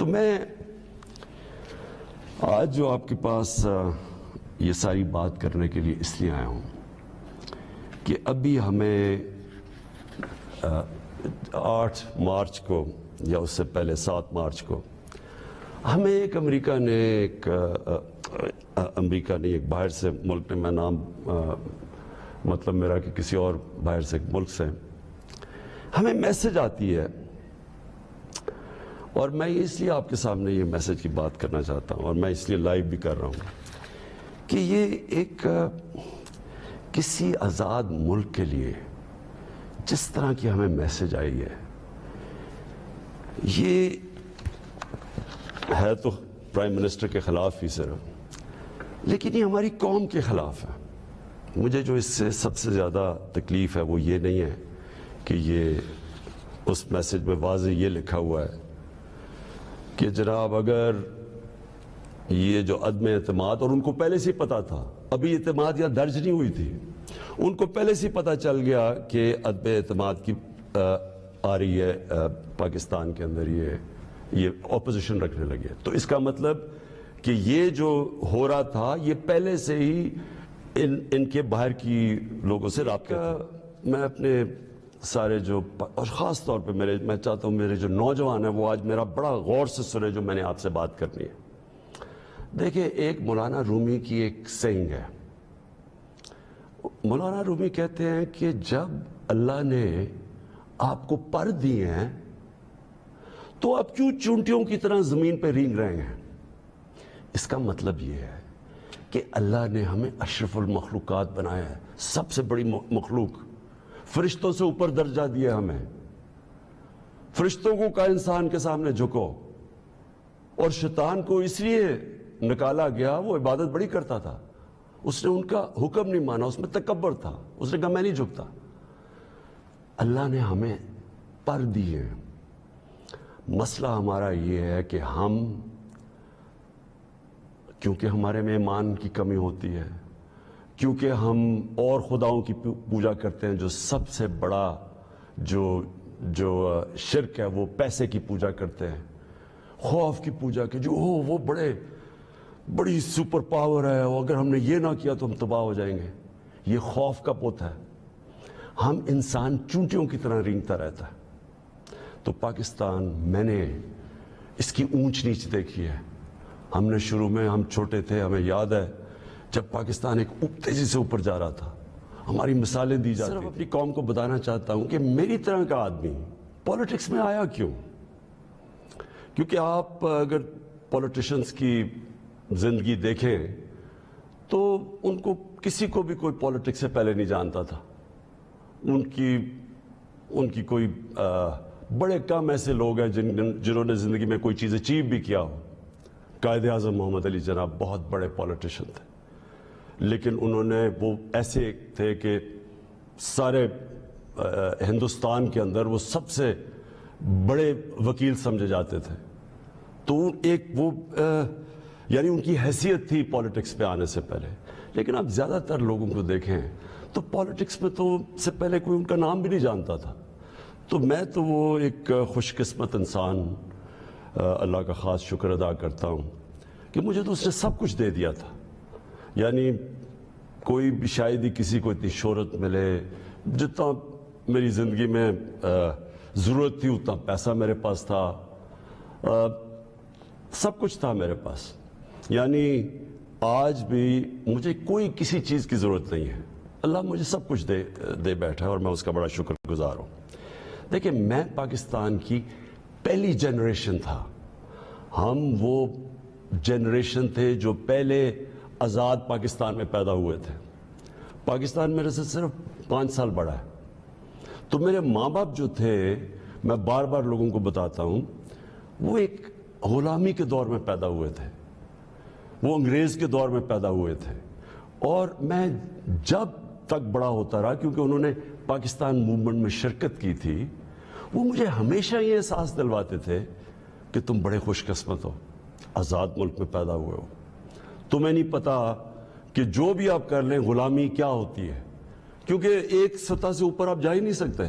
تو میں آج جو آپ کے پاس یہ ساری بات کرنے کے لیے اس لیے آیا ہوں کہ ابھی ہمیں 8 مارچ کو یا اس سے پہلے 7 مارچ کو ہمیں ایک امریکہ نے ایک باہر سے ملک نے، میں نام مطلب میرا کہ کسی اور باہر سے ایک ملک سے ہمیں میسج آتی ہے، اور میں اس لیے آپ کے سامنے یہ میسج کی بات کرنا چاہتا ہوں، اور میں اس لیے لائیو بھی کر رہا ہوں کہ یہ ایک کسی آزاد ملک کے لیے جس طرح کی ہمیں میسج آئی ہے، یہ ہے تو پرائم منسٹر کے خلاف ہی صرف، لیکن یہ ہماری قوم کے خلاف ہے۔ مجھے جو اس سے سب سے زیادہ تکلیف ہے وہ یہ نہیں ہے کہ یہ اس میسج میں واضح یہ لکھا ہوا ہے کہ جناب اگر یہ جو عدم اعتماد، اور ان کو پہلے سے پتا تھا، ابھی اعتماد یا درج نہیں ہوئی تھی، ان کو پہلے سے پتا چل گیا کہ عدم اعتماد کی آ رہی ہے پاکستان کے اندر، یہ اپوزیشن رکھنے لگے، تو اس کا مطلب کہ یہ جو ہو رہا تھا یہ پہلے سے ہی ان کے باہر کی لوگوں سے رابطہ تھا۔ میں اپنے سارے جو، اور خاص طور پہ میں چاہتا ہوں میرے جو نوجوان ہیں وہ آج میرا بڑا غور سے سنے جو میں نے آپ سے بات کرنی ہے۔ دیکھیں، ایک مولانا رومی کی ایک سینگ ہے، مولانا رومی کہتے ہیں کہ جب اللہ نے آپ کو پر دیے ہیں تو آپ کیوں چونٹیوں کی طرح زمین پہ رینگ رہے ہیں؟ اس کا مطلب یہ ہے کہ اللہ نے ہمیں اشرف المخلوقات بنایا ہے، سب سے بڑی مخلوق، فرشتوں سے اوپر درجہ دیا ہمیں، فرشتوں کو کہا انسان کے سامنے جھکو، اور شیطان کو اس لیے نکالا گیا، وہ عبادت بڑی کرتا تھا، اس نے ان کا حکم نہیں مانا، اس میں تکبر تھا، اس نے کہا میں نہیں جھکتا۔ اللہ نے ہمیں پر دیے ہیں، مسئلہ ہمارا یہ ہے کہ ہم، کیونکہ ہمارے میں ایمان کی کمی ہوتی ہے، کیونکہ ہم اور خداؤں کی پوجا کرتے ہیں، جو سب سے بڑا جو شرک ہے وہ پیسے کی پوجا کرتے ہیں، خوف کی پوجا کی، جو وہ بڑی سپر پاور ہے، اگر ہم نے یہ نہ کیا تو ہم تباہ ہو جائیں گے، یہ خوف کا پوت ہے۔ ہم انسان چونٹیوں کی طرح رینگتا رہتا ہے۔ تو پاکستان، میں نے اس کی اونچ نیچ دیکھی ہے۔ ہم نے شروع میں، ہم چھوٹے تھے، ہمیں یاد ہے جب پاکستان ایک تیزی سے اوپر جا رہا تھا، ہماری مثالیں دی جاتی تھیں۔ صرف اپنی قوم کو بتانا چاہتا ہوں کہ میری طرح کا آدمی پولیٹکس میں آیا کیوں؟ کیونکہ آپ اگر پولیٹیشنز کی زندگی دیکھیں تو ان کو کسی کو بھی کوئی پولیٹکس سے پہلے نہیں جانتا تھا۔ ان کی کوئی بڑے کم ایسے لوگ ہیں جنہوں نے زندگی میں کوئی چیز اچیو بھی کیا ہو۔ قائد اعظم محمد علی جناح بہت بڑے پولیٹیشن تھے، لیکن انہوں نے، وہ ایسے تھے کہ سارے ہندوستان کے اندر وہ سب سے بڑے وکیل سمجھے جاتے تھے، تو ایک وہ یعنی ان کی حیثیت تھی پولیٹکس پہ آنے سے پہلے۔ لیکن آپ زیادہ تر لوگوں کو دیکھیں تو پولیٹکس میں تو سے پہلے کوئی ان کا نام بھی نہیں جانتا تھا۔ تو میں تو وہ ایک خوش قسمت انسان، اللہ کا خاص شکر ادا کرتا ہوں کہ مجھے تو اس نے سب کچھ دے دیا تھا، یعنی کوئی بھی شاید ہی کسی کو اتنی شہرت ملے، جتنا میری زندگی میں ضرورت تھی اتنا پیسہ میرے پاس تھا، سب کچھ تھا میرے پاس، یعنی آج بھی مجھے کوئی کسی چیز کی ضرورت نہیں ہے، اللہ مجھے سب کچھ دے بیٹھا ہے اور میں اس کا بڑا شکر گزار ہوں۔ دیکھیں، میں پاکستان کی پہلی جنریشن تھا، ہم وہ جنریشن تھے جو پہلے آزاد پاکستان میں پیدا ہوئے تھے۔ پاکستان میرے سے صرف 5 سال بڑا ہے، تو میرے ماں باپ جو تھے، میں بار بار لوگوں کو بتاتا ہوں، وہ ایک غلامی کے دور میں پیدا ہوئے تھے، وہ انگریز کے دور میں پیدا ہوئے تھے، اور میں جب تک بڑا ہوتا رہا، کیونکہ انہوں نے پاکستان موومنٹ میں شرکت کی تھی، وہ مجھے ہمیشہ یہ احساس دلواتے تھے کہ تم بڑے خوش قسمت ہو، آزاد ملک میں پیدا ہوئے ہو، تمہیں نہیں پتا کہ جو بھی آپ کر لیں غلامی کیا ہوتی ہے، کیونکہ ایک سطح سے اوپر آپ جا ہی نہیں سکتے،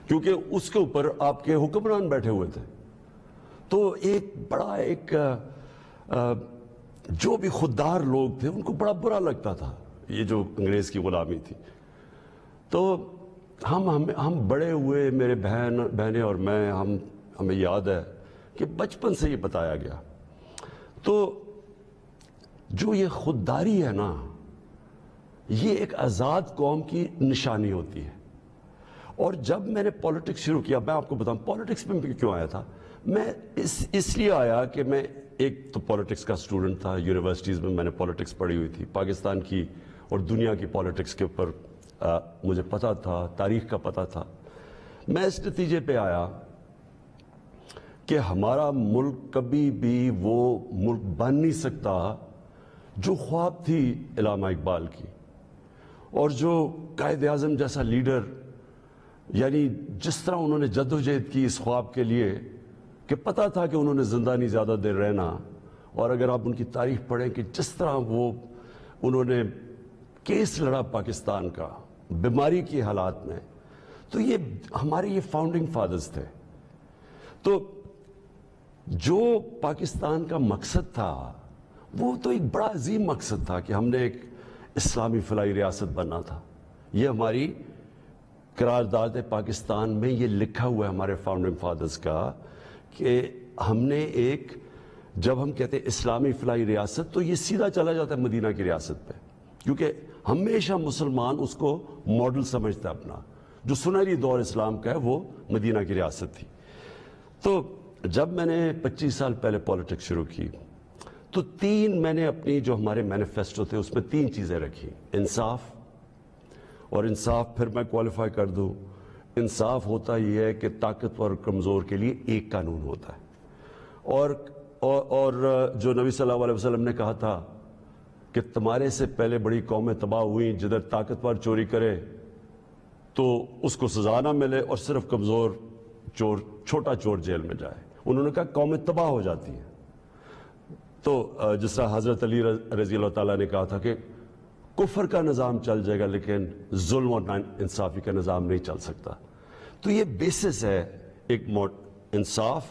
کیونکہ اس کے اوپر آپ کے حکمران بیٹھے ہوئے تھے۔ تو ایک بڑا جو بھی خوددار لوگ تھے ان کو بڑا برا لگتا تھا یہ جو انگریز کی غلامی تھی. تو ہم بڑے ہوئے، میرے بہنیں اور میں، ہمیں یاد ہے کہ بچپن سے یہ بتایا گیا. تو جو یہ خودداری ہے نا، یہ ایک آزاد قوم کی نشانی ہوتی ہے. اور جب میں نے پالیٹکس شروع کیا، میں آپ کو بتاؤں پالیٹکس میں کیوں آیا تھا. میں اس لیے آیا کہ میں ایک تو پالیٹکس کا اسٹوڈنٹ تھا، یونیورسٹیز میں نے پالیٹکس پڑھی ہوئی تھی، پاکستان کی اور دنیا کی پالیٹکس کے اوپر مجھے پتہ تھا، تاریخ کا پتہ تھا. میں اس نتیجے پہ آیا کہ ہمارا ملک کبھی بھی وہ ملک بن نہیں سکتا جو خواب تھی علامہ اقبال کی، اور جو قائد اعظم جیسا لیڈر، یعنی جس طرح انہوں نے جدوجہد کی اس خواب کے لیے کہ پتہ تھا کہ انہوں نے زندہ نہیں زیادہ دیر رہنا. اور اگر آپ ان کی تاریخ پڑھیں کہ جس طرح انہوں نے کیس لڑا پاکستان کا بیماری کی حالات میں، تو یہ ہمارے یہ فاؤنڈنگ فادرز تھے. تو جو پاکستان کا مقصد تھا وہ تو ایک بڑا عظیم مقصد تھا کہ ہم نے ایک اسلامی فلاحی ریاست بننا تھا. یہ ہماری قرارداد پاکستان میں یہ لکھا ہوا ہے ہمارے فاؤنڈنگ فادرز کا کہ ہم نے ایک، جب ہم کہتے ہیں اسلامی فلاحی ریاست تو یہ سیدھا چلا جاتا ہے مدینہ کی ریاست پہ، کیونکہ ہمیشہ مسلمان اس کو ماڈل سمجھتا ہے اپنا. جو سنہری دور اسلام کا ہے وہ مدینہ کی ریاست تھی. تو جب میں نے 25 سال پہلے پالیٹکس شروع کی تو میں نے اپنی جو ہمارے مینیفیسٹو تھے اس میں 3 چیزیں رکھی. انصاف، اور انصاف پھر میں کوالیفائی کر دوں، انصاف ہوتا یہ ہے کہ طاقتور اور کمزور کے لیے ایک قانون ہوتا ہے. اور جو نبی صلی اللہ علیہ وسلم نے کہا تھا کہ تمہارے سے پہلے بڑی قومیں تباہ ہوئیں، جدھر طاقتور چوری کرے تو اس کو سزا نہ ملے اور صرف کمزور چور، چھوٹا چور جیل میں جائے. انہوں نے کہا قومیں تباہ ہو جاتی ہیں. تو جس طرح حضرت علی رضی اللہ تعالیٰ نے کہا تھا کہ کفر کا نظام چل جائے گا لیکن ظلم اور انصافی کا نظام نہیں چل سکتا. تو یہ بیسس ہے ایک انصاف،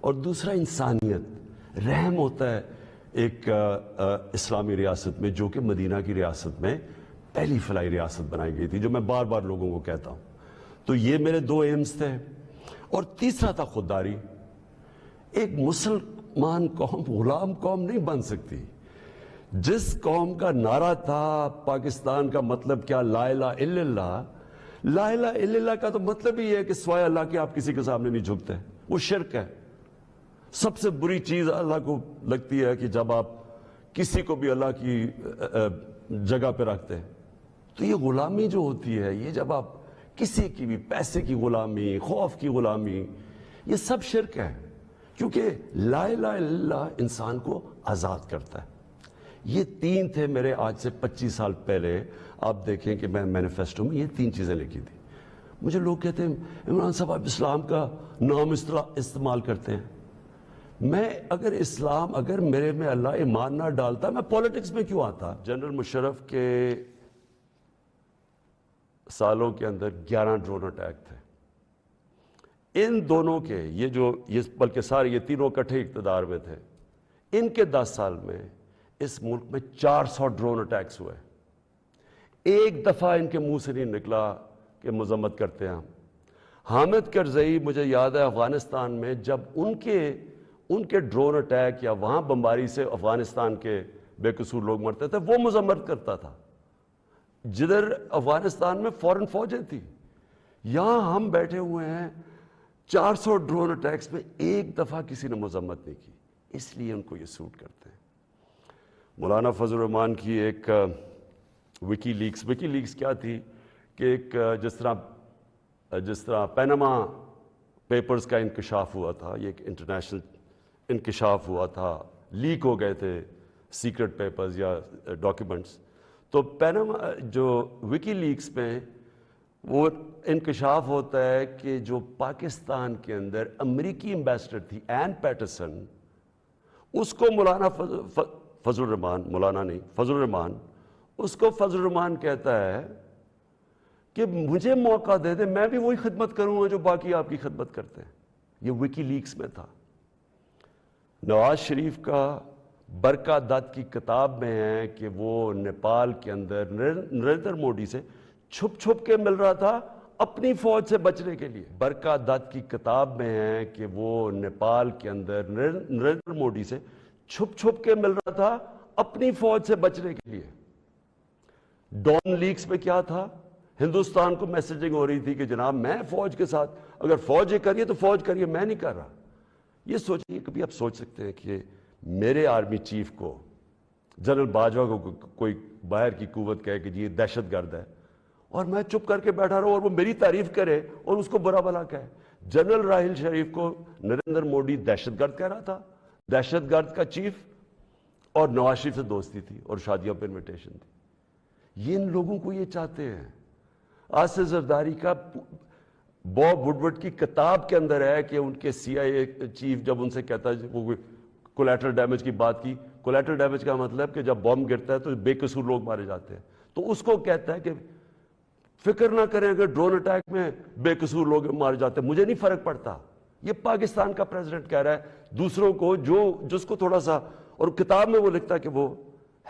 اور دوسرا انسانیت، رحم ہوتا ہے ایک اسلامی ریاست میں جو کہ مدینہ کی ریاست میں پہلی فلاحی ریاست بنائی گئی تھی، جو میں بار بار لوگوں کو کہتا ہوں. تو یہ میرے 2 ایمز تھے. اور تیسرا تھا خودداری. ایک مسلمان قوم غلام قوم نہیں بن سکتی. جس قوم کا نعرہ تھا پاکستان کا مطلب کیا، لا الہ الا اللہ. لا الہ الا اللہ کا تو مطلب ہی ہے کہ سوائے اللہ کے آپ کسی کے سامنے نہیں جھکتے. وہ شرک ہے. سب سے بری چیز اللہ کو لگتی ہے کہ جب آپ کسی کو بھی اللہ کی جگہ پہ رکھتے ہیں. تو یہ غلامی جو ہوتی ہے، یہ جب آپ کسی کی بھی پیسے کی غلامی، خوف کی غلامی، یہ سب شرک ہے. کیونکہ لا الہ الا اللہ انسان کو آزاد کرتا ہے. یہ 3 تھے میرے آج سے 25 سال پہلے. آپ دیکھیں کہ میں مینیفیسٹو میں یہ 3 چیزیں لکھی تھی. مجھے لوگ کہتے ہیں عمران صاحب آپ اسلام کا نام استعمال کرتے ہیں. میں اگر میرے میں اللہ ایمان نہ ڈالتا میں پالیٹکس میں کیوں آتا. جنرل مشرف کے سالوں کے اندر 11 ڈرون اٹیک تھے. ان دونوں کے بلکہ سارے یہ تینوں اکٹھے اقتدار میں تھے. ان کے 10 سال میں اس ملک میں 400 ڈرون اٹیکس ہوئے. ایک دفعہ ان کے منہ سے نہیں نکلا کہ مذمت کرتے ہیں ہم. حامد کرزئی، مجھے یاد ہے افغانستان میں جب ان کے ڈرون اٹیک یا وہاں بمباری سے افغانستان کے بے قصور لوگ مرتے تھے، وہ مذمت کرتا تھا. جدھر افغانستان میں فورن فوجیں تھی، یہاں ہم بیٹھے ہوئے ہیں 400 ڈرون اٹیکس میں ایک دفعہ کسی نے مذمت نہیں کی. اس لیے ان کو یہ سوٹ کرتے ہیں. مولانا فضل الرحمان کی ایک وکی لیکس کیا تھی کہ ایک جس طرح پیناما پیپرز کا انکشاف ہوا تھا، یہ ایک انٹرنیشنل انکشاف ہوا تھا، لیک ہو گئے تھے سیکرٹ پیپرز یا ڈاکیومنٹس. تو پیناما جو وکی لیکس میں وہ انکشاف ہوتا ہے کہ جو پاکستان کے اندر امریکی ایمبیسڈر تھی این پیٹرسن، اس کو مولانا فضل الرحمان اس کو فضل الرحمان کہتا ہے کہ مجھے موقع دے دے، میں بھی وہی خدمت کروں گا جو باقی آپ کی خدمت کرتے ہیں. یہ وکی لیکس میں تھا. نواز شریف کا برکا دت کی کتاب میں ہے کہ وہ نیپال کے اندر نریندر مودی سے چھپ چھپ کے مل رہا تھا اپنی فوج سے بچنے کے لیے. برکا دت کی کتاب میں ہے کہ وہ نیپال کے اندر نریندر مودی سے چھپ چھپ کے مل رہا تھا اپنی فوج سے بچنے کے لیے. ڈان لیکس میں کیا تھا؟ ہندوستان کو میسیجنگ ہو رہی تھی کہ جناب میں فوج کے ساتھ، اگر فوج یہ کریے تو فوج کریے، میں نہیں کر رہا. یہ سوچیے، کبھی آپ سوچ سکتے ہیں کہ میرے آرمی چیف کو، جنرل باجوہ کو کوئی باہر کی قوت کہے کہ جی یہ دہشت گرد ہے، اور میں چپ کر کے بیٹھا رہا ہوں اور وہ میری تعریف کرے اور اس کو برا بھلا کہے. جنرل راحیل شریف کو نریندر مودی دہشت گرد کہہ رہا تھا، دہشت گرد کا چیف، اور نواز شریف سے دوستی تھی اور شادیوں پہ انویٹیشن تھی. یہ ان لوگوں کو یہ چاہتے ہیں. آصف زرداری کا باب وڈورڈ کی کتاب کے اندر ہے کہ ان کے سی آئی اے چیف جب ان سے کہتا ہے، وہ کولیٹرل ڈیمیج کی بات کی، کولیٹرل ڈیمیج کا مطلب کہ جب بم گرتا ہے تو بے قصور لوگ مارے جاتے ہیں، تو اس کو کہتا ہے کہ فکر نہ کریں اگر ڈرون اٹیک میں بے قصور لوگ مارے جاتے ہیں، مجھے نہیں فرق پڑتا. یہ پاکستان کا پریزیڈنٹ کہہ رہا ہے دوسروں کو، جس کو تھوڑا سا، اور کتاب میں وہ لکھتا ہے کہ وہ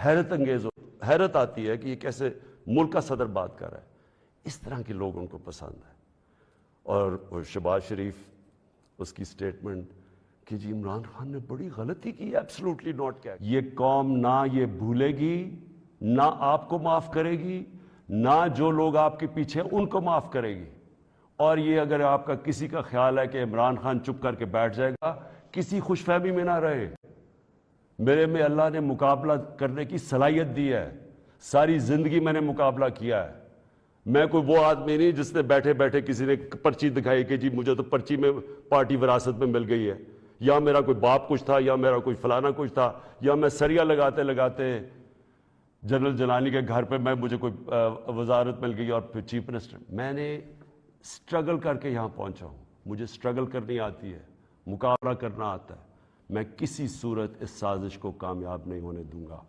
حیرت انگیز حیرت آتی ہے کہ یہ کیسے ملک کا صدر بات کر رہا ہے. اس طرح کے لوگ ان کو پسند ہے. اور شہباز شریف، اس کی سٹیٹمنٹ کہ جی عمران خان نے بڑی غلطی کی، ایبسلوٹلی ناٹ کیا. یہ قوم نہ یہ بھولے گی، نہ آپ کو معاف کرے گی، نہ جو لوگ آپ کے پیچھے ان کو معاف کرے گی. اور یہ اگر آپ کا کسی کا خیال ہے کہ عمران خان چپ کر کے بیٹھ جائے گا، کسی خوش فہمی میں نہ رہے. میرے میں اللہ نے مقابلہ کرنے کی صلاحیت دی ہے، ساری زندگی میں نے مقابلہ کیا ہے. میں کوئی وہ آدمی نہیں جس نے بیٹھے بیٹھے کسی نے پرچی دکھائی کہ جی مجھے تو پرچی میں پارٹی وراثت میں مل گئی ہے، یا میرا کوئی باپ کچھ تھا، یا میرا کوئی فلانا کچھ تھا، یا میں سریا لگاتے لگاتے جنرل جلانی کے گھر پہ مجھے کوئی وزارت مل گئی اور پھر چیف منسٹر. میں نے سٹرگل کر کے یہاں پہنچا ہوں، مجھے سٹرگل کرنی آتی ہے، مقابلہ کرنا آتا ہے. میں کسی صورت اس سازش کو کامیاب نہیں ہونے دوں گا.